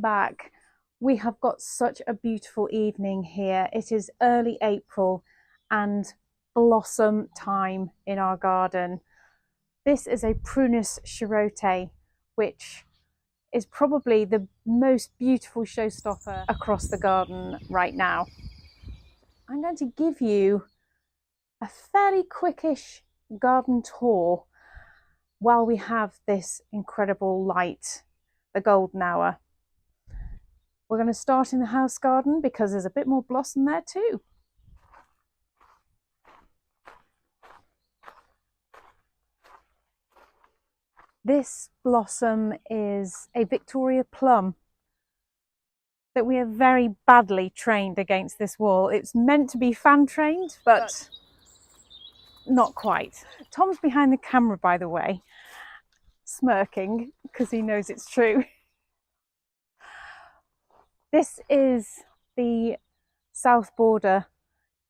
back. We have got such a beautiful evening here. It is early April and blossom time in our garden. This is a Prunus Shirotae, which is probably the most beautiful showstopper across the garden right now. I'm going to give you a fairly quickish garden tour while we have this incredible light, the golden hour. We're going to start in the house garden because there's a bit more blossom there too. This blossom is a Victoria plum that we have very badly trained against this wall. It's meant to be fan trained, but not quite. Tom's behind the camera, by the way, smirking because he knows it's true. This is the south border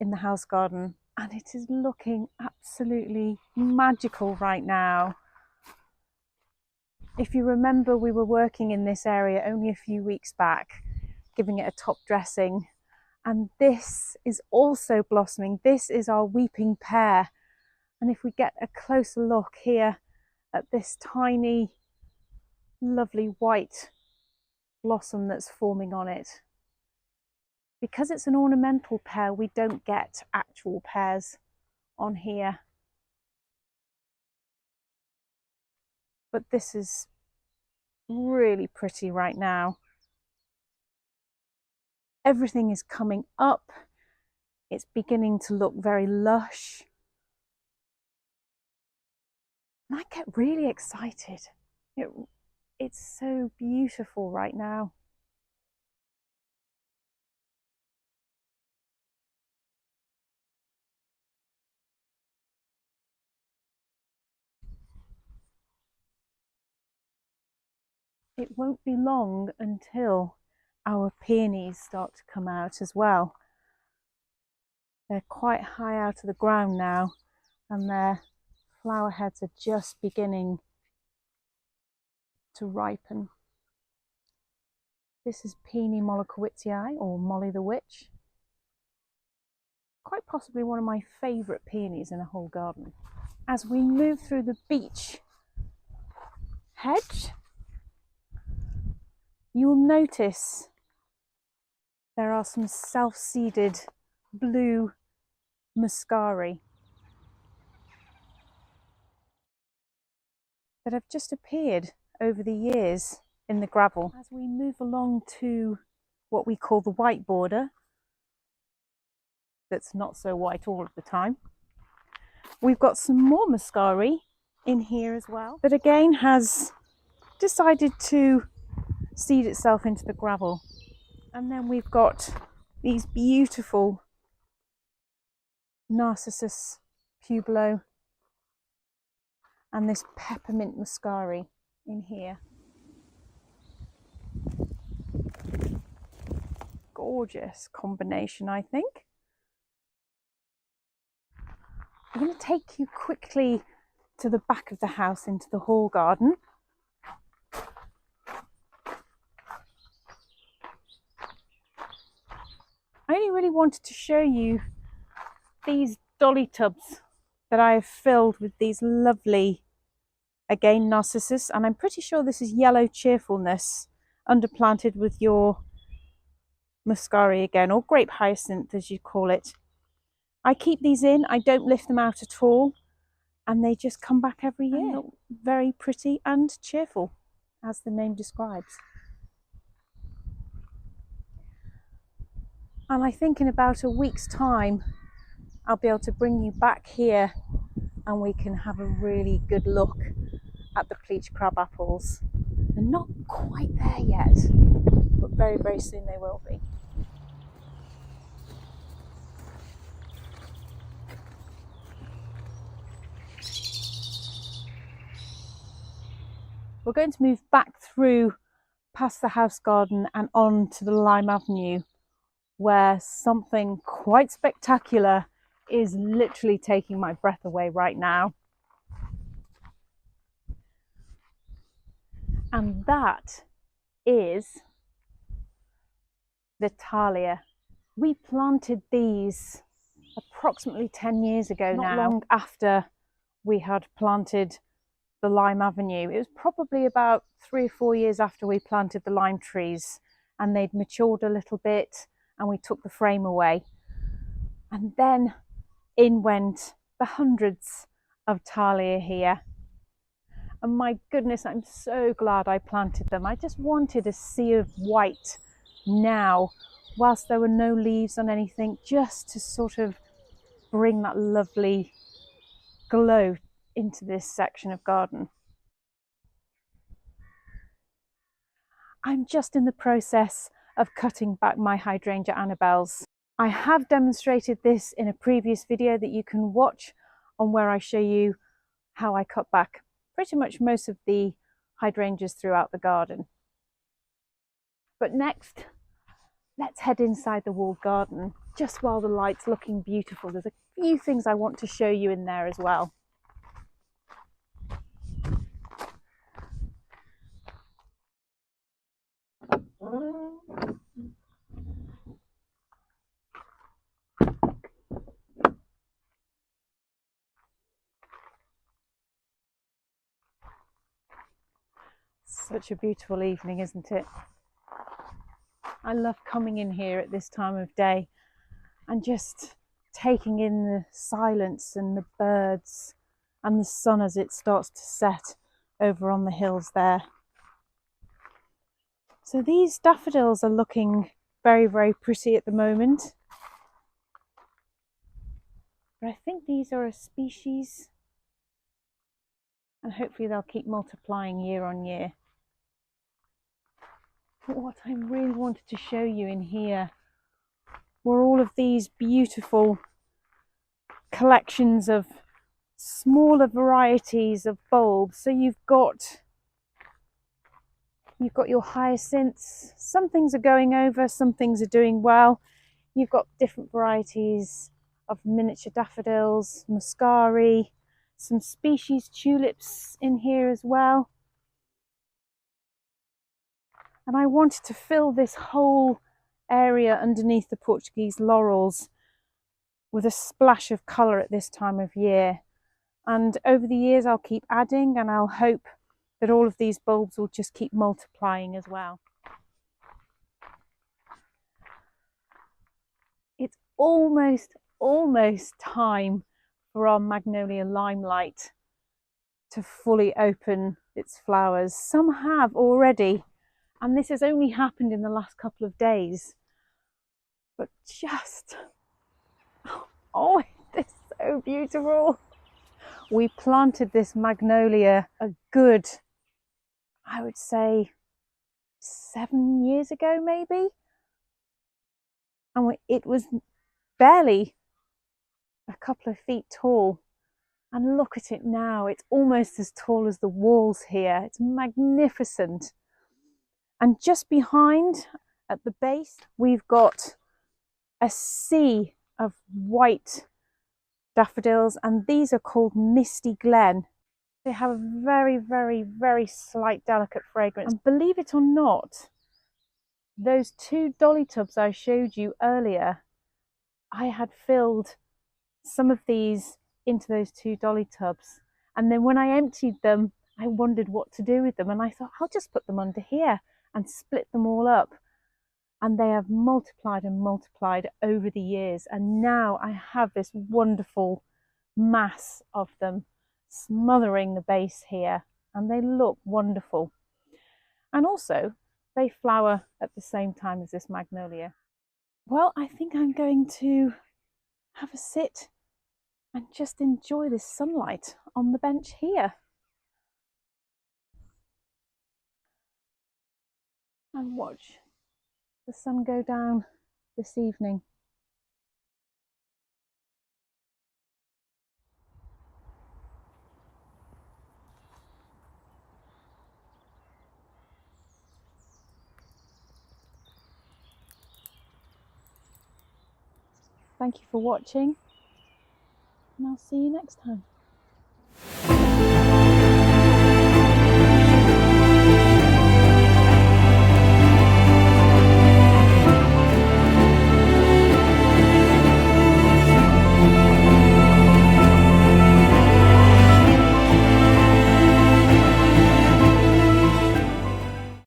in the house garden and it is looking absolutely magical right now. If you remember, we were working in this area only a few weeks back, giving it a top dressing, and this is also blossoming. This is our weeping pear, and if we get a closer look here at this tiny lovely white blossom that's forming on it, because it's an ornamental pear, we don't get actual pears on here, but this is really pretty right now. Everything is coming up. It's beginning to look very lush. And I get really excited. It's so beautiful right now. It won't be long until our peonies start to come out as well. They're quite high out of the ground now and their flower heads are just beginning to ripen. This is Paeonia Mlokosewitschii, or Molly the Witch. Quite possibly one of my favourite peonies in the whole garden. As we move through the beech hedge, you'll notice there are some self-seeded blue muscari that have just appeared over the years in the gravel. As we move along to what we call the white border, that's not so white all of the time, we've got some more muscari in here as well, that again has decided to seed itself into the gravel. And then we've got these beautiful Narcissus Pueblo and this peppermint muscari in here. Gorgeous combination, I think. I'm going to take you quickly to the back of the house into the hall garden. I only really wanted to show you these dolly tubs that I have filled with these lovely, again, narcissus, and I'm pretty sure this is yellow cheerfulness underplanted with your muscari again, or grape hyacinth as you call it. I keep these in, I don't lift them out at all, and they just come back every year. And look very pretty and cheerful, as the name describes. And I think in about a week's time, I'll be able to bring you back here and we can have a really good look at the bleach crab apples. They're not quite there yet, but very, very soon they will be. We're going to move back through past the house garden and on to the Lime Avenue, where something quite spectacular is literally taking my breath away right now. And that is the Thalia. We planted these approximately 10 years ago now, not long after we had planted the lime avenue. It was probably about 3 or 4 years after we planted the lime trees, and they'd matured a little bit, and we took the frame away. And then in went the hundreds of Thalia here. And my goodness, I'm so glad I planted them. I just wanted a sea of white now, whilst there were no leaves on anything, just to sort of bring that lovely glow into this section of garden. I'm just in the process of cutting back my hydrangea Annabelles. I have demonstrated this in a previous video that you can watch, on where I show you how I cut back pretty much most of the hydrangeas throughout the garden. But next, let's head inside the walled garden, just while the light's looking beautiful. There's a few things I want to show you in there as well. Such a beautiful evening, isn't it? I love coming in here at this time of day and just taking in the silence and the birds and the sun as it starts to set over on the hills there. So these daffodils are looking very, very pretty at the moment. But I think these are a species, and hopefully they'll keep multiplying year on year. But what I really wanted to show you in here were all of these beautiful collections of smaller varieties of bulbs. So you've got your hyacinths. Some things are going over, some things are doing well. You've got different varieties of miniature daffodils, muscari, some species tulips in here as well. And I wanted to fill this whole area underneath the Portuguese laurels with a splash of colour at this time of year. And over the years I'll keep adding, and I'll hope that all of these bulbs will just keep multiplying as well. It's almost time for our Magnolia Limelight to fully open its flowers. Some have already, and this has only happened in the last couple of days. But just, oh, it's so beautiful. We planted this magnolia a good, I would say, 7 years ago maybe. And it was barely a couple of feet tall. And look at it now, it's almost as tall as the walls here. It's magnificent. And just behind, at the base, we've got a sea of white daffodils, and these are called Misty Glen. They have a very, very, very slight, delicate fragrance. And believe it or not, those 2 dolly tubs I showed you earlier, I had filled some of these into those 2 dolly tubs. And then when I emptied them, I wondered what to do with them. And I thought, I'll just put them under here and split them all up. And they have multiplied and multiplied over the years. And now I have this wonderful mass of them smothering the base here. And they look wonderful. And also, they flower at the same time as this magnolia. Well, I think I'm going to have a sit and just enjoy this sunlight on the bench here. And watch the sun go down this evening. Thank you for watching, and I'll see you next time.